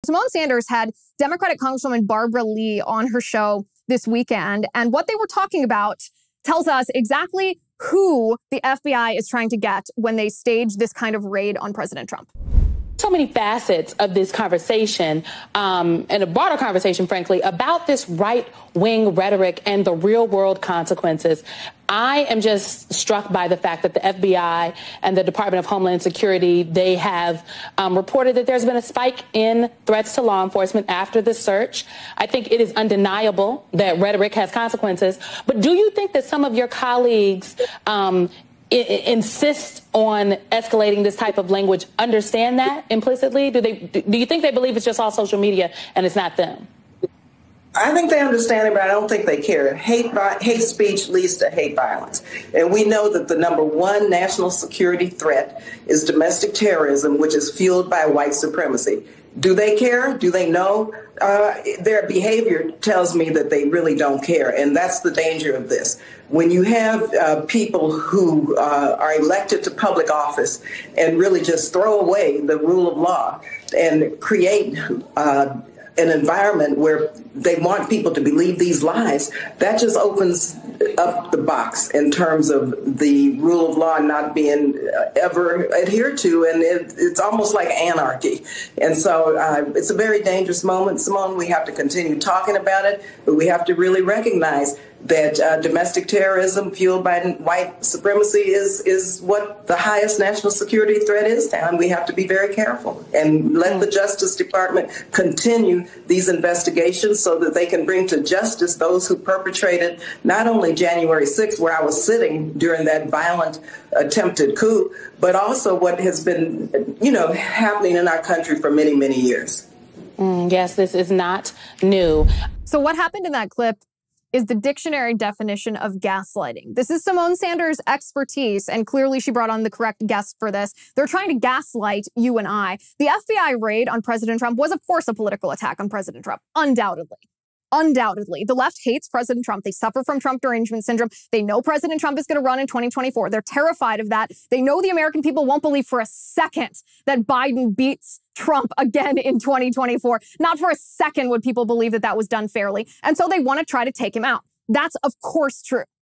Simone Sanders had Democratic Congresswoman Barbara Lee on her show this weekend, and what they were talking about tells us exactly who the FBI is trying to get when they stage this kind of raid on President Trump. So many facets of this conversation, and a broader conversation, frankly, about this right-wing rhetoric and the real-world consequences. I am just struck by the fact that the FBI and the Department of Homeland Security, they have reported that there's been a spike in threats to law enforcement after the search. I think it is undeniable that rhetoric has consequences. But do you think that some of your colleagues insist on escalating this type of language, understand that implicitly? Do you think they believe it's just all social media and it's not them? I think they understand it, but I don't think they care. Hate speech leads to hate violence. And we know that the number one national security threat is domestic terrorism, which is fueled by white supremacy. Do they care? Do they know? Their behavior tells me that they really don't care. And that's the danger of this. When you have people who are elected to public office and really just throw away the rule of law and create an environment where they want people to believe these lies, that just opens up the box in terms of the rule of law not being ever adhered to, and it's almost like anarchy. And so it's a very dangerous moment, Simone. We have to continue talking about it, but we have to really recognize that domestic terrorism fueled by white supremacy is what the highest national security threat is now, and we have to be very careful and let the Justice Department continue these investigations so that they can bring to justice those who perpetrated not only January 6th, where I was sitting during that violent attempted coup, but also what has been, happening in our country for many, many years. Yes, this is not new. So what happened in that clip is the dictionary definition of gaslighting. This is Simone Sanders' expertise, and clearly she brought on the correct guest for this. They're trying to gaslight you and I. The FBI raid on President Trump was, of course, a political attack on President Trump, undoubtedly. Undoubtedly. The left hates President Trump. They suffer from Trump derangement syndrome. They know President Trump is going to run in 2024. They're terrified of that. They know the American people won't believe for a second that Biden beats Trump again in 2024. Not for a second would people believe that that was done fairly. And so they want to try to take him out. That's, of course, true.